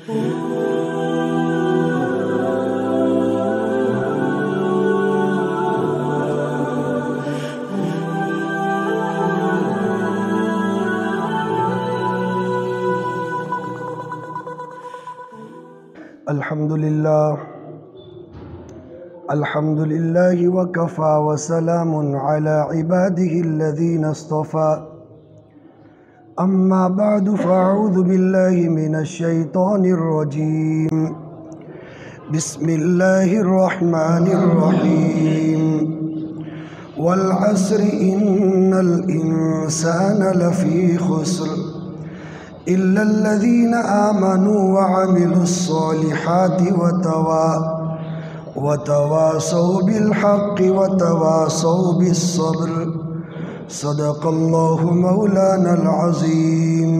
الحمد لله وكفى وسلام على عباده الذين اصطفى أما بعد فأعوذ بالله من الشيطان الرجيم بسم الله الرحمن الرحيم والعصر إن الإنسان لفي خسر إلا الذين آمنوا وعملوا الصالحات وتواصوا بالحق وتواصوا بالصبر صدق الله مولانا العظيم.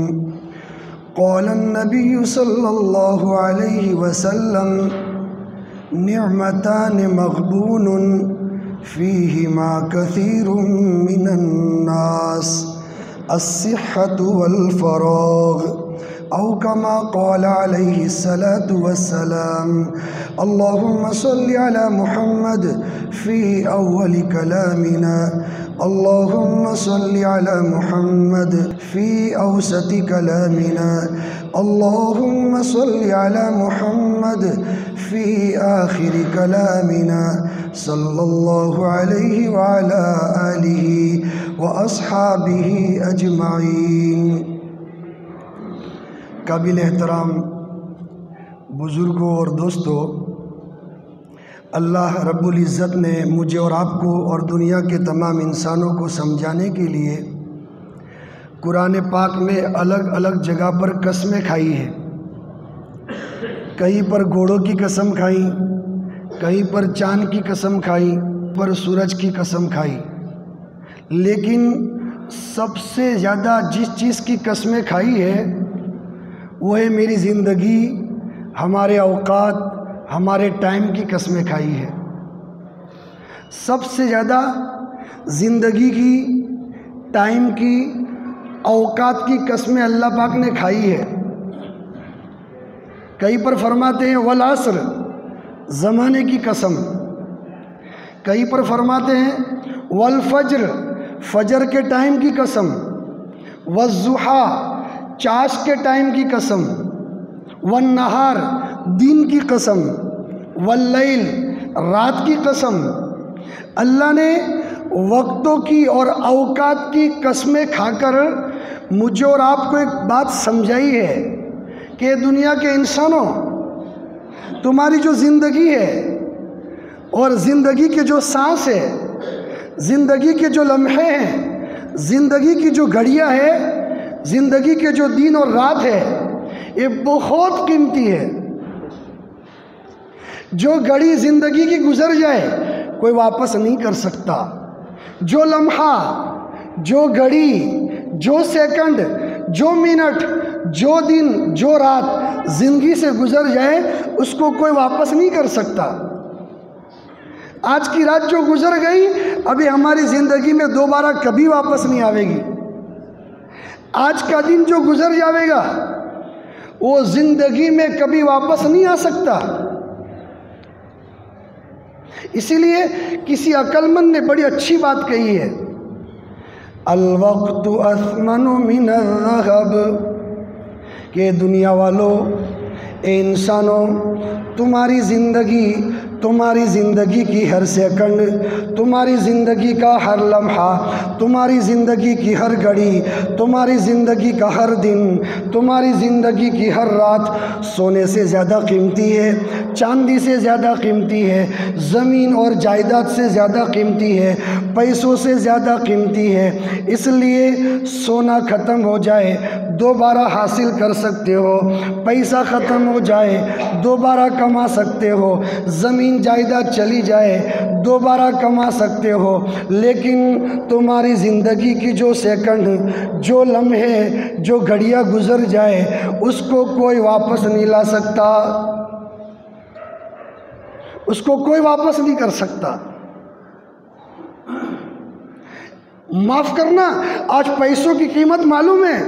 قال النبي صلى الله عليه وسلم نعمتان مغبون فيهما كثير من الناس الصحة والفراغ أو كما قال عليه الصلاة والسلام. اللهم صل على محمد في أول كلامنا، اللهم صل على محمد في أوسط كلامنا، اللهم صل على محمد في آخر كلامنا، صلى الله عليه وعلى آله وأصحابه أجمعين. قابل احترام بزرگوں اور دوستوں، اللہ رب العزت نے مجھے اور آپ کو اور دنیا کے تمام انسانوں کو سمجھانے کے لیے قرآن پاک میں الگ الگ جگہ پر قسمیں کھائی ہیں. کہیں پر گھوڑوں کی قسم کھائی، کہیں پر چاند کی قسم کھائی، پر سورج کی قسم کھائی. لیکن سب سے زیادہ جس چیز کی قسمیں کھائی ہے وہ ہے میری زندگی، ہمارے اوقات، ہمارے ٹائم کی قسمیں کھائی ہے. سب سے زیادہ زندگی کی، ٹائم کی، اوقات کی قسمیں اللہ پاک نے کھائی ہے. کہیں پر فرماتے ہیں والعصر، زمانے کی قسم. کہیں پر فرماتے ہیں والفجر، فجر کے ٹائم کی قسم. والضحیٰ، چاش کے ٹائم کی قسم. والنہار، دن کی قسم. واللیل، رات کی قسم. اللہ نے وقتوں کی اور اوقات کی قسمیں کھا کر مجھے اور آپ کو ایک بات سمجھائی ہے کہ دنیا کے انسانوں، تمہاری جو زندگی ہے اور زندگی کے جو سانس ہے، زندگی کے جو لمحے ہیں، زندگی کی جو گھڑیاں ہے، زندگی کے جو دن اور رات ہے، یہ بہت قیمتی ہے. جو گھڑی زندگی کی گزر جائے کوئی واپس نہیں کر سکتا. جو لمحہ، جو گھڑی، جو سیکنڈ، جو منٹ، جو دن، جو رات زندگی سے گزر جائے اس کو کوئی واپس نہیں کر سکتا. آج کی رات جو گزر گئی ابھی ہماری زندگی میں دوبارہ کبھی واپس نہیں آئے گی. آج کا دن جو گزر جاوے گا وہ زندگی میں کبھی واپس نہیں آ سکتا. اسی لیے کسی عقل مند نے بڑی اچھی بات کہی ہے، الوقت اثمن من الذهب، کہ دنیا والوں، اے انسانوں، تمہاری زندگی کی ہر سیکنڈ، تمہاری زندگی کا ہر لمحہ، تمہاری زندگی کی ہر گھڑی، تمہاری زندگی کا ہر دن، تمہاری زندگی کی ہر رات سونے سے زیادہ قیمتی ہے، چاندی سے زیادہ قیمتی ہے، زمین اور جائیداد سے زیادہ قیمتی ہے، پیسوں سے زیادہ قیمتی ہے. اس لیے سونا ختم ہو جائے دوبارہ حاصل کر سکتے ہو، پیسہ ختم ہو جائے دوبارہ کما سکتے ہو، زمین جائیداد چلی جائے دوبارہ کما سکتے ہو، لیکن تمہاری زندگی کی جو سیکنڈ، جو لمحے، جو گھڑیاں گزر جائے اس کو کوئی واپس نہیں لا سکتا، اس کو کوئی واپس نہیں کر سکتا. معاف کرنا، آج پیسوں کی قیمت معلوم ہے،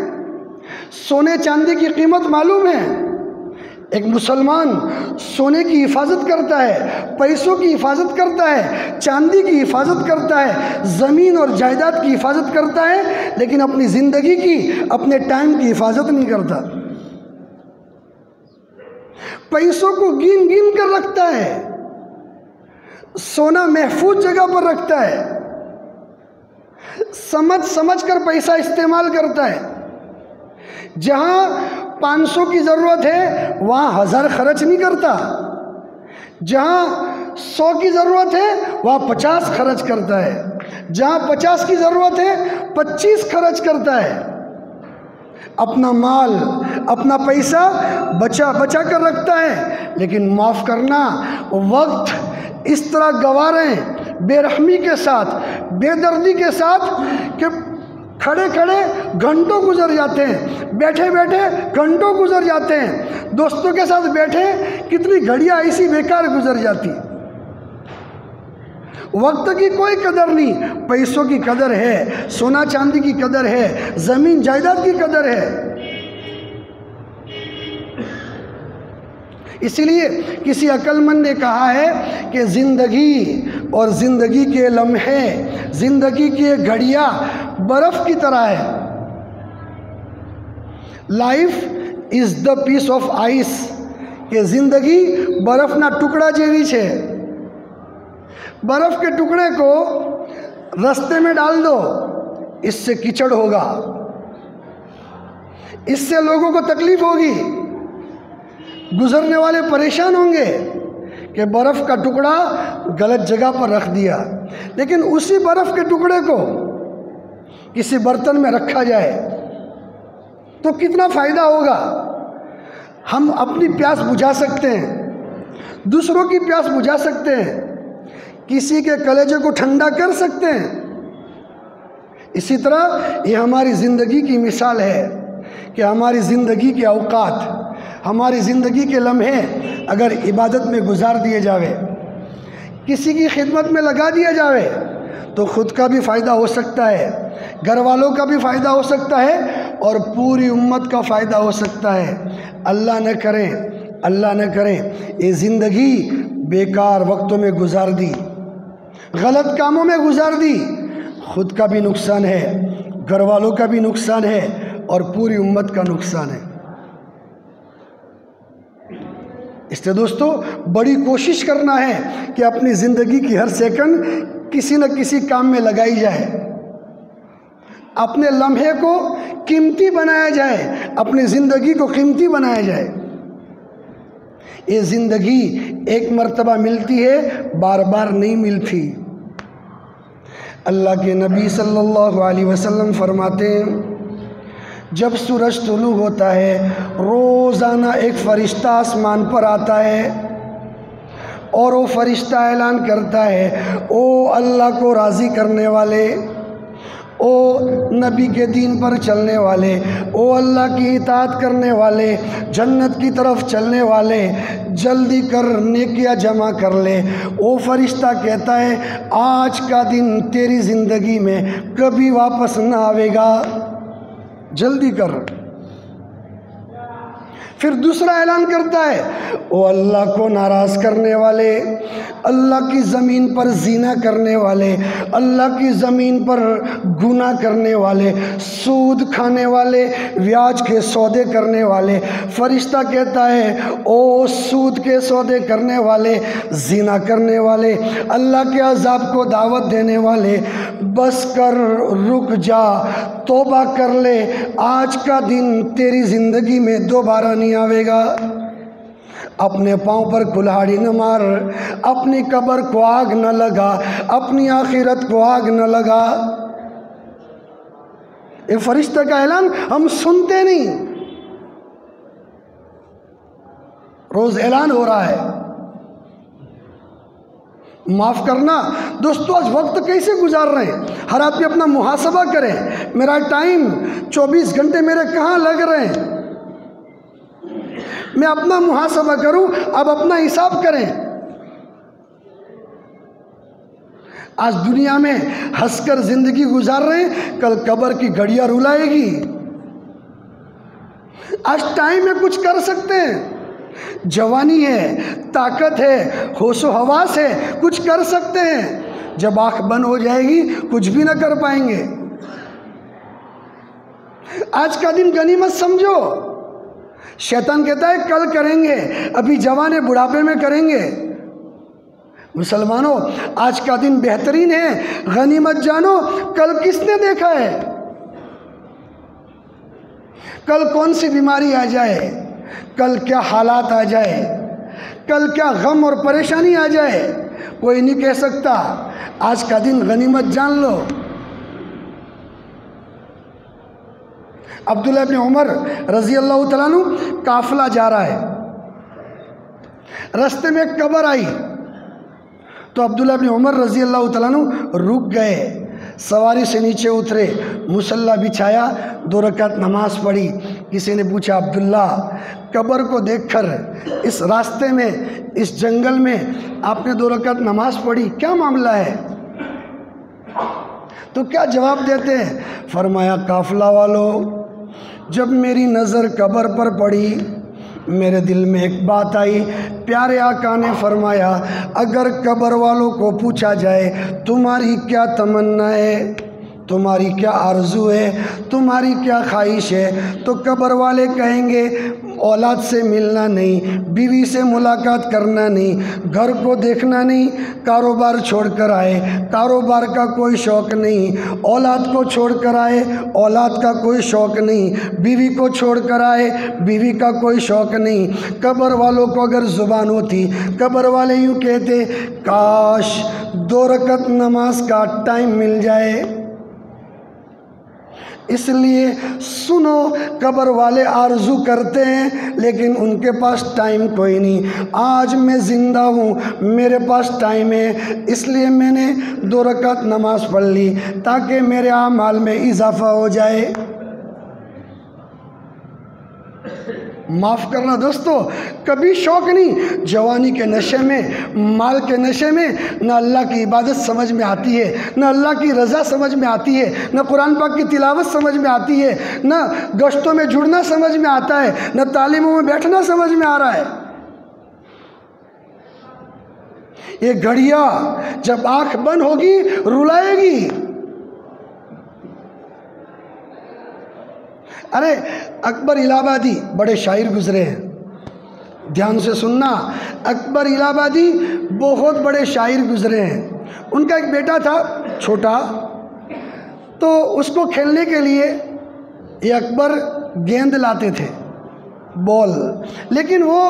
سونے چاندی کی قیمت معلوم ہے، ایک مسلمان سونے کی حفاظت کرتا ہے، پیسوں کی حفاظت کرتا ہے، چاندی کی حفاظت کرتا ہے، زمین اور جائیداد کی حفاظت کرتا ہے، لیکن اپنی زندگی کی، اپنے ٹائم کی حفاظت نہیں کرتا۔ پیسوں کو گن گن کر رکھتا ہے، سونا محفوظ جگہ پر رکھتا ہے، سمجھ سمجھ کر پیسہ استعمال کرتا ہے۔ جہاں 500 کی ضرورت ہے وہاں 1000 خرچ نہیں کرتا، جہاں 100 کی ضرورت ہے وہاں 50 خرچ کرتا ہے، جہاں 50 کی ضرورت ہے 25 خرچ کرتا ہے۔ اپنا مال، اپنا پیسہ بچا بچا کر رکھتا ہے، لیکن معاف کرنا، وقت اس طرح گواریں بے رحمی کے ساتھ، بے دردی کے ساتھ کہ کھڑے کھڑے گھنٹوں گزر جاتے ہیں، بیٹھے بیٹھے گھنٹوں گزر جاتے ہیں، دوستوں کے ساتھ بیٹھے کتنی گھڑیاں ایسی بیکار گزر جاتی۔ وقت کی کوئی قدر نہیں، پیسوں کی قدر ہے، سونا چاندی کی قدر ہے، زمین جائیداد کی قدر ہے۔ اسی لیے کسی عقل مند نے کہا ہے کہ زندگی اور زندگی کے لمحے، زندگی کی گھڑیاں برف کی طرح ہے۔ Life is the piece of ice, کہ زندگی برف نہ ٹکڑا جیوی ہے۔ برف کے ٹکڑے کو رستے میں ڈال دو، اس سے کیچڑ ہوگا، اس سے لوگوں کو تکلیف ہوگی، گزرنے والے پریشان ہوں گے کہ برف کا ٹکڑا غلط جگہ پر رکھ دیا۔ لیکن اسی برف کے ٹکڑے کو کسی برتن میں رکھا جائے تو کتنا فائدہ ہوگا۔ ہم اپنی پیاس بجھا سکتے ہیں، دوسروں کی پیاس بجھا سکتے ہیں، کسی کے کلیجے کو ٹھنڈا کر سکتے ہیں۔ اسی طرح یہ ہماری زندگی کی مثال ہے کہ ہماری زندگی کے اوقات، ہماری زندگی کے لمحے اگر عبادت میں گزار دیے جاوے، کسی کی خدمت میں لگا دیا جاوے، تو خود کا بھی فائدہ ہو سکتا ہے، گھر والوں کا بھی فائدہ ہو سکتا ہے، اور پوری امت کا فائدہ ہو سکتا ہے۔ اللہ نہ کرے، اللہ نہ کرے یہ زندگی بیکار وقتوں میں گزار دی، غلط کاموں میں گزار دی، خود کا بھی نقصان ہے، گھر والوں کا بھی نقصان ہے، اور پوری امت کا نقصان ہے۔ اس لیے دوستو بڑی کوشش کرنا ہے کہ اپنی زندگی کی ہر سیکنڈ کسی نہ کسی کام میں لگائی جائے، اپنے لمحے کو قیمتی بنایا جائے، اپنی زندگی کو قیمتی بنایا جائے۔ یہ زندگی ایک مرتبہ ملتی ہے، بار بار نہیں ملتی۔ اللہ کے نبی صلی اللہ علیہ وسلم فرماتے ہیں جب سورج طلوع ہوتا ہے روزانہ ایک فرشتہ آسمان پر آتا ہے اور وہ فرشتہ اعلان کرتا ہے، او اللہ کو راضی کرنے والے، او نبی کے دین پر چلنے والے، او اللہ کی اطاعت کرنے والے، جنت کی طرف چلنے والے، جلدی کر نیکیاں جمع کر لے۔ وہ فرشتہ کہتا ہے آج کا دن تیری زندگی میں کبھی واپس نہ آئے گا، جلدی کر۔ پھر دوسرا اعلان کرتا ہے، وہ اللہ کو ناراض کرنے والے، اللہ کی زمین پر زنا کرنے والے، اللہ کی زمین پر گناہ کرنے والے، سود کھانے والے، بیاج کے سودے کرنے والے۔ فرشتہ کہتا ہے او سود کے سودے کرنے والے، زنا کرنے والے، اللہ کے عذاب کو دعوت دینے والے، بس کر، رک جا، توبہ کر لے، آج کا دن تیری زندگی میں دوبارہ نہیں آئے گا۔ اپنے پاؤں پر کلہاڑی نہ مار، اپنی قبر کو آگ نہ لگا، اپنی آخرت کو آگ نہ لگا۔ یہ فرشتہ کا اعلان ہم سنتے نہیں، روز اعلان ہو رہا ہے۔ معاف کرنا دوستو، آج وقت کیسے گزار رہے ہیں؟ ہر آدمی اپنا محاسبہ کرے، میرا ٹائم 24 گھنٹے میرے کہاں لگ رہے ہیں؟ میں اپنا محاسبہ کروں، اب اپنا حساب کریں۔ آج دنیا میں ہنس کر زندگی گزار رہے ہیں، کل قبر کی گھڑیاں رلائے گی۔ آج ٹائم میں کچھ کر سکتے ہیں، جوانی ہے، طاقت ہے، ہوش و حواس ہے، کچھ کر سکتے ہیں۔ جب آنکھ بند ہو جائے گی کچھ بھی نہ کر پائیں گے۔ آج کا دن غنیمت سمجھو۔ شیطان کہتا ہے کل کریں گے، ابھی جوان ہے، بڑھاپے میں کریں گے۔ مسلمانوں، آج کا دن بہترین ہے، غنیمت جانو۔ کل کس نے دیکھا ہے؟ کل کون سی بیماری آ جائے، کل کیا حالات آ جائے، کل کیا غم اور پریشانی آ جائے، کوئی نہیں کہہ سکتا۔ آج کا دن غنیمت جان لو۔ عبداللہ ابن عمر رضی اللہ تعالیٰ عنہ قافلہ جا رہا ہے، رستے میں ایک قبر آئی تو عبداللہ ابن عمر رضی اللہ تعالیٰ عنہ رک گئے، سواری سے نیچے اترے، مصلی بچھایا، 2 رکعت نماز پڑھی۔ کسی نے پوچھا عبداللہ، قبر کو دیکھ کر اس راستے میں، اس جنگل میں آپ نے 2 رکعت نماز پڑھی، کیا معاملہ ہے؟ تو کیا جواب دیتے ہیں؟ فرمایا قافلہ والوں، جب میری نظر قبر پر پڑی میرے دل میں ایک بات آئی۔ پیارے آقا نے فرمایا اگر قبر والوں کو پوچھا جائے تمہاری کیا تمنا ہے، تمہاری کیا آرزو ہے، تمہاری کیا خواہش ہے، تو قبر والے کہیں گے اولاد سے ملنا نہیں، بیوی سے ملاقات کرنا نہیں، گھر کو دیکھنا نہیں، کاروبار چھوڑ کر آئے، کاروبار کا کوئی شوق نہیں، اولاد کو چھوڑ کر آئے، اولاد کا کوئی شوق نہیں، بیوی کو چھوڑ کر آئے، بیوی کا کوئی شوق نہیں۔ قبر والوں کو اگر زبان ہوتی، قبر والے یوں کہتے کاش 2 رکعت نماز کا ٹائم مل جائے۔ اس لیے سنو، قبر والے آرزو کرتے ہیں لیکن ان کے پاس ٹائم کوئی نہیں۔ آج میں زندہ ہوں، میرے پاس ٹائم ہے، اس لیے میں نے 2 رکعت نماز پڑھ لی تاکہ میرے اعمال میں اضافہ ہو جائے۔ معاف کرنا دوستو، کبھی شوق نہیں، جوانی کے نشے میں، مال کے نشے میں نہ اللہ کی عبادت سمجھ میں آتی ہے، نہ اللہ کی رضا سمجھ میں آتی ہے، نہ قرآن پاک کی تلاوت سمجھ میں آتی ہے، نہ گشتوں میں جڑنا سمجھ میں آتا ہے، نہ تعلیموں میں بیٹھنا سمجھ میں آ رہا ہے۔ یہ گھڑیاں جب آنکھ بند ہوگی رلائے گی۔ ارے اکبر الہ آبادی بڑے شاعر گزرے ہیں، دھیان سے سننا، اکبر الہ آبادی بہت بڑے شاعر گزرے ہیں۔ ان کا ایک بیٹا تھا چھوٹا، تو اس کو کھیلنے کے لیے یہ اکبر گیند لاتے تھے، بال، لیکن وہ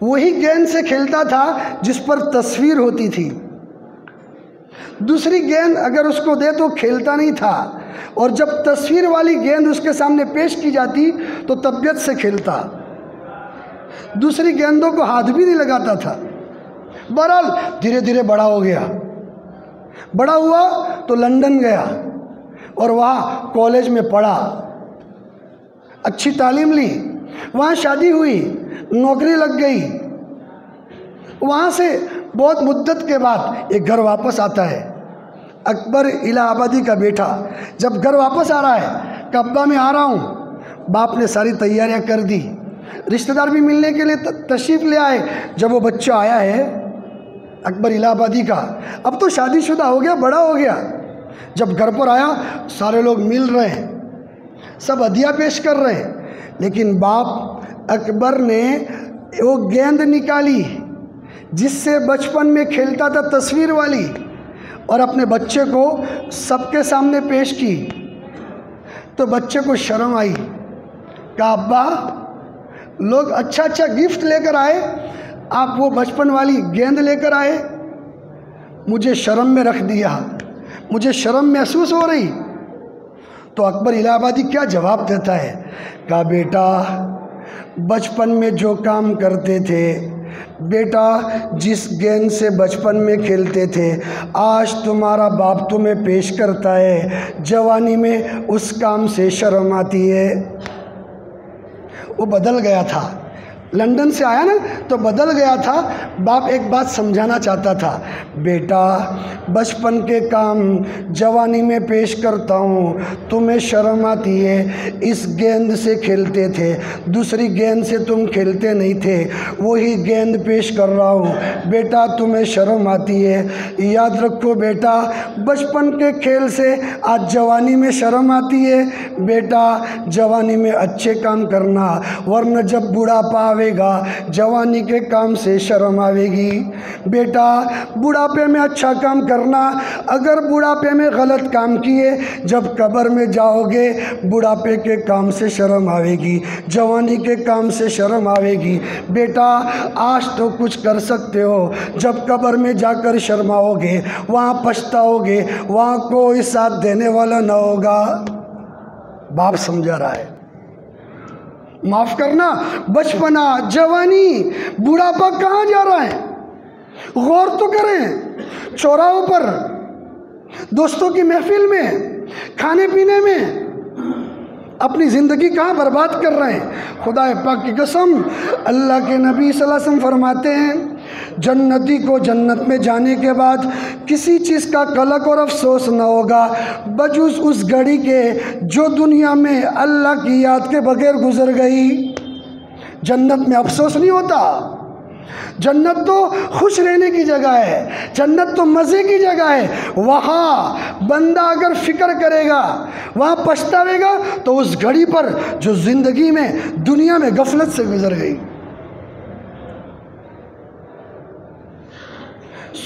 وہی گیند سے کھیلتا تھا جس پر تصویر ہوتی تھی۔ دوسری گیند اگر اس کو دے تو کھیلتا نہیں تھا، اور جب تصویر والی گیند اس کے سامنے پیش کی جاتی تو طبیعت سے کھیلتا، دوسری گیندوں کو ہاتھ بھی نہیں لگاتا تھا۔ بہرحال دھیرے دھیرے بڑا ہو گیا، بڑا ہوا تو لندن گیا اور وہاں کالج میں پڑھا، اچھی تعلیم لی، وہاں شادی ہوئی، نوکری لگ گئی۔ وہاں سے بہت مدت کے بعد ایک گھر واپس آتا ہے۔ اکبر الہ آبادی کا بیٹا جب گھر واپس آ رہا ہے کہ ابا میں آ رہا ہوں، باپ نے ساری تیاریاں کر دی، رشتہ دار بھی ملنے کے لیے تشریف لے آئے۔ جب وہ بچہ آیا ہے اکبر الہ آبادی کا، اب تو شادی شدہ ہو گیا، بڑا ہو گیا، جب گھر پر آیا سارے لوگ مل رہے ہیں، سب ہدیہ پیش کر رہے ہیں، لیکن باپ اکبر نے وہ گیند نکالی جس سے بچپن میں کھیلتا تھا، تصویر والی، اور اپنے بچے کو سب کے سامنے پیش کی۔ تو بچے کو شرم آئی، کہا ابا لوگ اچھا اچھا گفٹ لے کر آئے، آپ وہ بچپن والی گیند لے کر آئے، مجھے شرم میں رکھ دیا، مجھے شرم محسوس ہو رہی۔ تو اکبر الہ آبادی کیا جواب دیتا ہے؟ کہا بیٹا بچپن میں جو کام کرتے تھے، بیٹا جس گیند سے بچپن میں کھیلتے تھے، آج تمہارا باپ تمہیں پیش کرتا ہے، جوانی میں اس کام سے شرم آتی ہے۔ وہ بدل گیا تھا، لندن سے آیا نا تو بدل گیا تھا. باپ ایک بات سمجھانا چاہتا تھا, بیٹا بچپن کے کام جوانی میں پیش کرتا ہوں, تمہیں شرم آتی ہے. اس گیند سے کھیلتے تھے, دوسری گیند سے تم کھیلتے نہیں تھے, وہی گیند پیش کر رہا ہوں. بیٹا تمہیں شرم آتی ہے. یاد رکھو بیٹا, بچپن کے کھیل سے آج جوانی میں شرم آتی ہے. بیٹا جوانی میں اچھے کام کرنا, ورنہ جب بڑھاپا آئے گا جوانی کے کام سے شرم آئے گی. بیٹا بڑھاپے میں اچھا کام کرنا, اگر بڑھاپے میں غلط کام کیے جب قبر میں جاؤ گے بڑھاپے کے کام سے شرم آئے گی, جوانی کے کام سے شرم آئے گی. بیٹا آج تو کچھ کر سکتے ہو, جب قبر میں جا کر شرماؤ گے وہاں پچھتاؤ گے, وہاں کوئی ساتھ دینے والا نہ ہوگا. باپ سمجھا رہا ہے. معاف کرنا, بچپنا, جوانی, بڑھاپا کہاں جا رہا ہے؟ غور تو کریں. چوراہوں پر, دوستوں کی محفل میں, کھانے پینے میں اپنی زندگی کہاں برباد کر رہے ہیں؟ خدا پاک کی قسم, اللہ کے نبی صلی اللہ علیہ وسلم فرماتے ہیں جنتی کو جنت میں جانے کے بعد کسی چیز کا قلق اور افسوس نہ ہوگا بجز اس گھڑی کے جو دنیا میں اللہ کی یاد کے بغیر گزر گئی. جنت میں افسوس نہیں ہوتا. جنت تو خوش رہنے کی جگہ ہے, جنت تو مزے کی جگہ ہے. وہاں بندہ اگر فکر کرے گا, وہاں پچھتاوے گا تو اس گھڑی پر جو زندگی میں دنیا میں غفلت سے گزر گئی.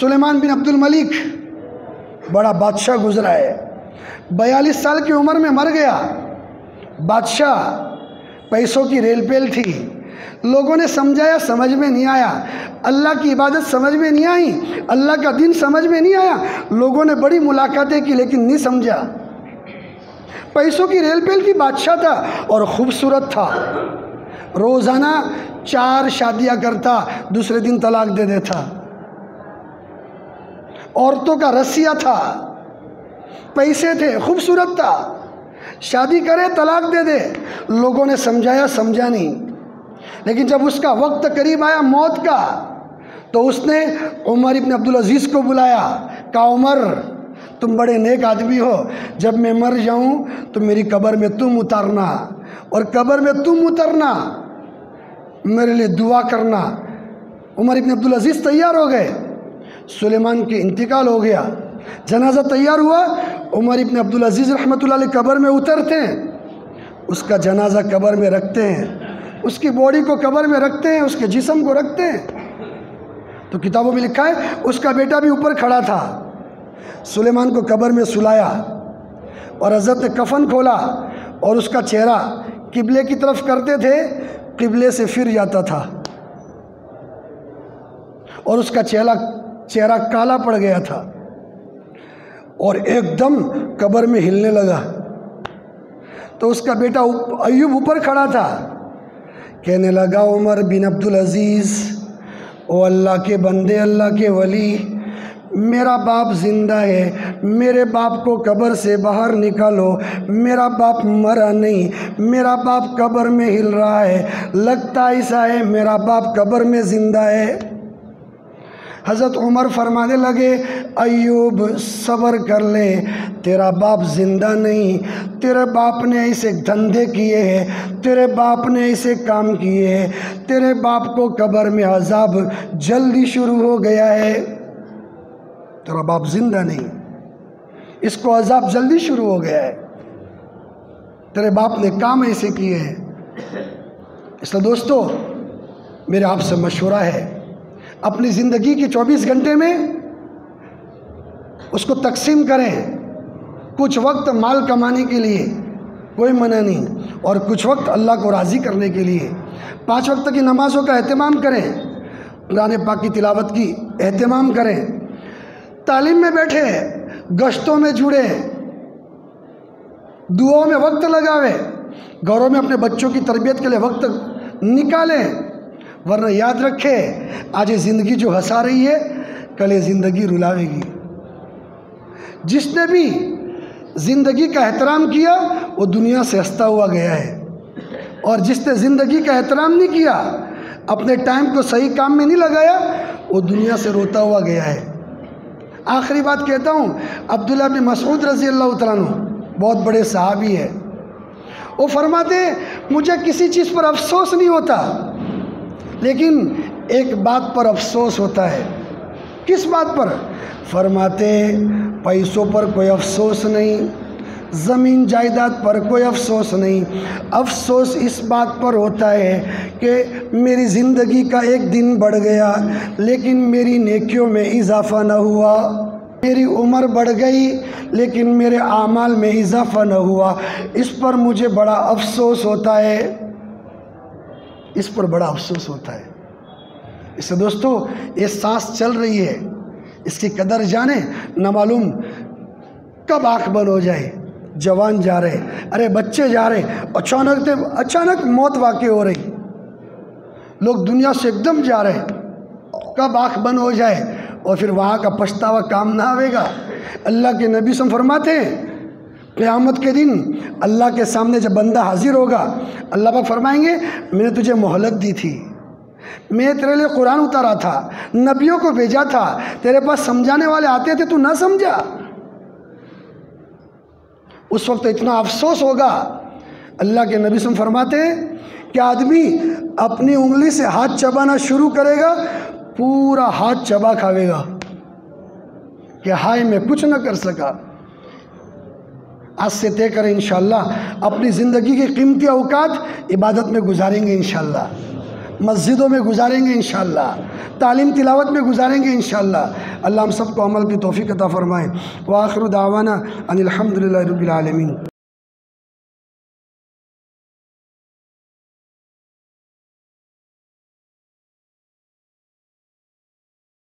سلیمان بن عبد الملک بڑا بادشاہ گزرا ہے, 42 سال کی عمر میں مر گیا. بادشاہ, پیسوں کی ریل پیل تھی, لوگوں نے سمجھایا سمجھ میں نہیں آیا, اللہ کی عبادت سمجھ میں نہیں آئی, اللہ کا دین سمجھ میں نہیں آیا. لوگوں نے بڑی ملاقاتیں کی لیکن نہیں سمجھا. پیسوں کی ریل پیل کی بادشاہ تھا اور خوبصورت تھا, روزانہ 4 شادیاں کرتا, دوسرے دن طلاق دے دیتا. عورتوں کا رسیہ تھا, پیسے تھے, خوبصورت تھا, شادی کرے طلاق دے دے. لوگوں نے سمجھایا سمجھا نہیں. لیکن جب اس کا وقت قریب آیا موت کا تو اس نے عمر ابن عبدالعزیز کو بلایا, کہا عمر تم بڑے نیک آدمی ہو, جب میں مر جاؤں تو میری قبر میں تم اترنا, اور قبر میں تم اترنا میرے لیے دعا کرنا. عمر ابن عبدالعزیز تیار ہو گئے. سلیمان کے انتقال ہو گیا, جنازہ تیار ہوا. عمر ابن عبدالعزیز رحمۃ اللہ علیہ قبر میں اترتے ہیں, اس کا جنازہ قبر میں رکھتے ہیں, اس کی باڈی کو قبر میں رکھتے ہیں, اس کے جسم کو رکھتے ہیں. تو کتابوں میں لکھا ہے اس کا بیٹا بھی اوپر کھڑا تھا. سلیمان کو قبر میں سلایا اور حضرت نے کفن کھولا اور اس کا چہرہ قبلے کی طرف کرتے تھے, قبلے سے پھر جاتا تھا اور اس کا چہرہ کالا پڑ گیا تھا اور ایک دم قبر میں ہلنے لگا. تو اس کا بیٹا ایوب اوپر کھڑا تھا, کہنے لگا عمر بن عبدالعزیز, او اللہ کے بندے, اللہ کے ولی, میرا باپ زندہ ہے, میرے باپ کو قبر سے باہر نکالو. میرا باپ مرا نہیں, میرا باپ قبر میں ہل رہا ہے, لگتا ایسا ہے میرا باپ قبر میں زندہ ہے. حضرت عمر فرمانے لگے ایوب صبر کر لے, تیرا باپ زندہ نہیں, تیرے باپ نے ایسے دھندے کیے ہیں, تیرے باپ نے ایسے کام کیے ہیں, تیرے باپ کو قبر میں عذاب جلدی شروع ہو گیا ہے. تیرا باپ زندہ نہیں, اس کو عذاب جلدی شروع ہو گیا ہے, تیرے باپ نے کام ایسے کیے ہیں. اس لیے دوستو میرے آپ سے مشورہ ہے, اپنی زندگی کی 24 گھنٹے میں اس کو تقسیم کریں. کچھ وقت مال کمانے کے لیے, کوئی منع نہیں, اور کچھ وقت اللہ کو راضی کرنے کے لیے. 5 وقت کی نمازوں کا اہتمام کریں, قرآن پاک کی تلاوت کی اہتمام کریں, تعلیم میں بیٹھے, گشتوں میں جڑے, دعاؤں میں وقت لگاوے, گھروں میں اپنے بچوں کی تربیت کے لیے وقت نکالیں. ورنہ یاد رکھے آج یہ زندگی جو ہنسا رہی ہے کل یہ زندگی رلاوے گی. جس نے بھی زندگی کا احترام کیا وہ دنیا سے ہنستا ہوا گیا ہے, اور جس نے زندگی کا احترام نہیں کیا اپنے ٹائم کو صحیح کام میں نہیں لگایا، وہ دنیا سے روتا ہوا گیا ہے۔ آخری بات کہتا ہوں، عبداللہ بن مسعود رضی اللہ تعالیٰ عنہ بہت بڑے صحابی ہے، وہ فرماتے ہیں مجھے کسی چیز پر افسوس نہیں ہوتا، لیکن ایک بات پر افسوس ہوتا ہے۔ کس بات پر؟ فرماتے پیسوں پر کوئی افسوس نہیں، زمین جائیداد پر کوئی افسوس نہیں، افسوس اس بات پر ہوتا ہے کہ میری زندگی کا ایک دن بڑھ گیا لیکن میری نیکیوں میں اضافہ نہ ہوا، میری عمر بڑھ گئی لیکن میرے اعمال میں اضافہ نہ ہوا، اس پر مجھے بڑا افسوس ہوتا ہے، اس پر بڑا افسوس ہوتا ہے۔ اس سے دوستو یہ سانس چل رہی ہے، اس کی قدر جانیں، نہ معلوم کب آنکھ بند ہو جائے۔ جوان جا رہے، ارے بچے جا رہے، اچانک موت واقع ہو رہی، لوگ دنیا سے ایک دم جا رہے، کب آنکھ بند ہو جائے اور پھر وہاں کا پچھتاوا کام نہ آئے گا۔ اللہ کے نبی صلی اللہ علیہ وسلم فرماتے ہیں قیامت کے دن اللہ کے سامنے جب بندہ حاضر ہوگا، اللہ پاک فرمائیں گے میں نے تجھے مہلت دی تھی، میں تیرے لیے قرآن اتارا تھا، نبیوں کو بھیجا تھا، تیرے پاس سمجھانے والے آتے تھے تو نہ سمجھا۔ اس وقت اتنا افسوس ہوگا۔ اللہ کے نبی صلی اللہ علیہ وسلم فرماتے ہیں کہ آدمی اپنی انگلی سے ہاتھ چبانا شروع کرے گا، پورا ہاتھ چبا کھاوے گا کہ ہائے میں کچھ نہ کر سکا۔ آج سے طے کریں انشاءاللہ اپنی زندگی کے قیمتی اوقات عبادت میں گزاریں گے، انشاءاللہ مسجدوں میں گزاریں گے، انشاءاللہ تعلیم تلاوت میں گزاریں گے، انشاءاللہ۔ اللہ ہم سب کو عمل کی توفیق عطا فرمائے۔ وآخر دعوانا ان الحمدللہ رب العالمین۔